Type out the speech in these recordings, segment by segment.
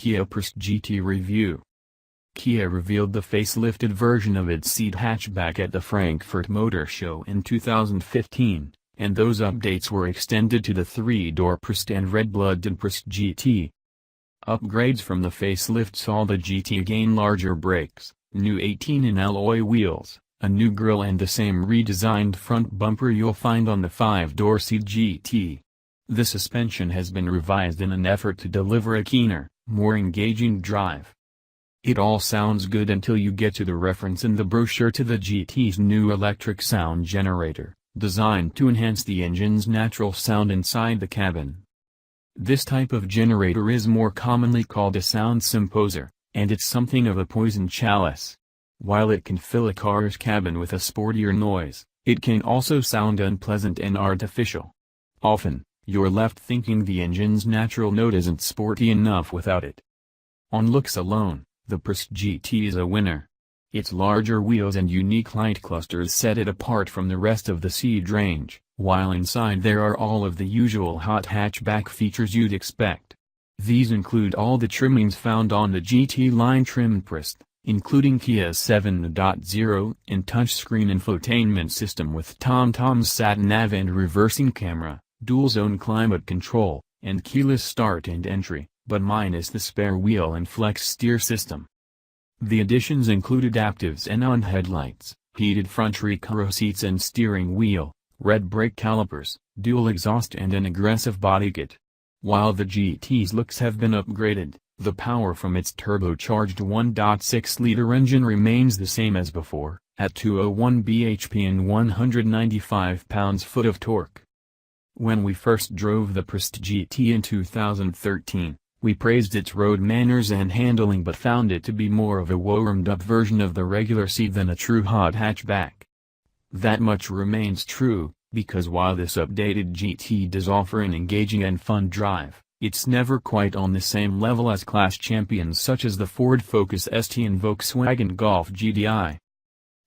Kia Procee'd GT review. Kia revealed the facelifted version of its Cee'd hatchback at the Frankfurt Motor Show in 2015, and those updates were extended to the three-door Procee'd and red-blooded Procee'd GT. Upgrades from the facelift saw the GT gain larger brakes, new 18-in alloy wheels, a new grille and the same redesigned front bumper you'll find on the five-door Cee'd GT. The suspension has been revised in an effort to deliver a keener, more engaging drive. It all sounds good until you get to the reference in the brochure to the GT's new electric sound generator, designed to enhance the engine's natural sound inside the cabin. This type of generator is more commonly called a sound symposer, and it's something of a poison chalice. While it can fill a car's cabin with a sportier noise, it can also sound unpleasant and artificial. Often, you're left thinking the engine's natural note isn't sporty enough without it. On looks alone, the Procee'd GT is a winner. Its larger wheels and unique light clusters set it apart from the rest of the Cee'd range, while inside there are all of the usual hot hatchback features you'd expect. These include all the trimmings found on the GT line trim Procee'd, including Kia's 7.0 and touchscreen infotainment system with TomTom's sat-nav and reversing camera, dual-zone climate control, and keyless start and entry, but minus the spare wheel and flex steer system. The additions include adaptive xenon headlights, heated front recaro seats and steering wheel, red brake calipers, dual exhaust and an aggressive body kit. While the GT's looks have been upgraded, the power from its turbocharged 1.6-liter engine remains the same as before, at 201 bhp and 195 pounds-foot of torque. When we first drove the Procee'd GT in 2013, we praised its road manners and handling but found it to be more of a warmed-up version of the regular Cee'd than a true hot hatchback. That much remains true, because while this updated GT does offer an engaging and fun drive, it's never quite on the same level as class champions such as the Ford Focus ST and Volkswagen Golf GTI.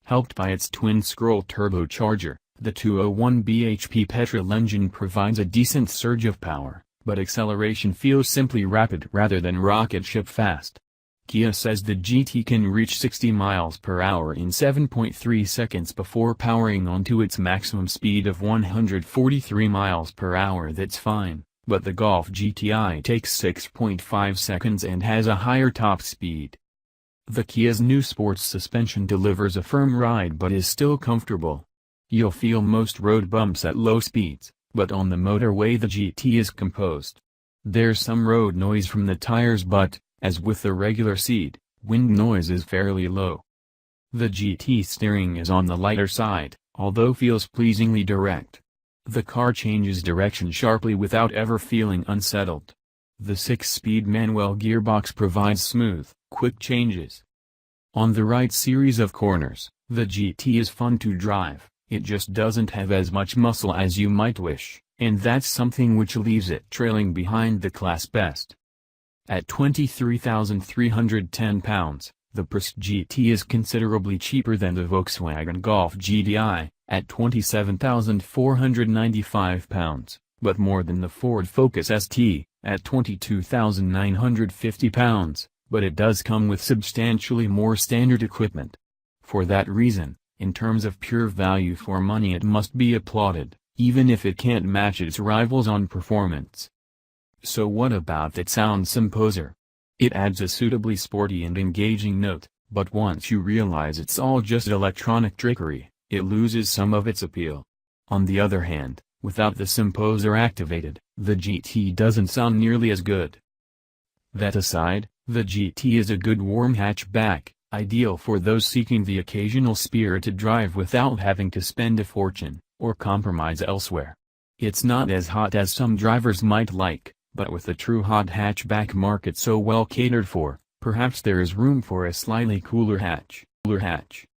Helped by its twin-scroll turbocharger, the 201 bhp petrol engine provides a decent surge of power, but acceleration feels simply rapid rather than rocket ship fast. Kia says the GT can reach 60 miles per hour in 7.3 seconds before powering onto its maximum speed of 143 miles per hour. That's fine, but the Golf GTI takes 6.5 seconds and has a higher top speed. The Kia's new sports suspension delivers a firm ride but is still comfortable. You'll feel most road bumps at low speeds, but on the motorway the GT is composed. There's some road noise from the tires but, as with the regular Cee'd, wind noise is fairly low. The GT steering is on the lighter side, although feels pleasingly direct. The car changes direction sharply without ever feeling unsettled. The 6-speed manual gearbox provides smooth, quick changes. On the right series of corners, the GT is fun to drive. It just doesn't have as much muscle as you might wish, and that's something which leaves it trailing behind the class best. At 23,310 pounds, the Procee'd GT is considerably cheaper than the Volkswagen Golf GTI, at 27,495 pounds, but more than the Ford Focus ST, at 22,950 pounds, but it does come with substantially more standard equipment. For that reason, in terms of pure value for money it must be applauded, even if it can't match its rivals on performance. So what about that sound symposer? It adds a suitably sporty and engaging note, but once you realize it's all just electronic trickery, it loses some of its appeal. On the other hand, without the symposer activated, the GT doesn't sound nearly as good. That aside, the GT is a good warm hatchback, ideal for those seeking the occasional spirited drive without having to spend a fortune, or compromise elsewhere. It's not as hot as some drivers might like, but with the true hot hatchback market so well catered for, perhaps there is room for a slightly cooler hatch.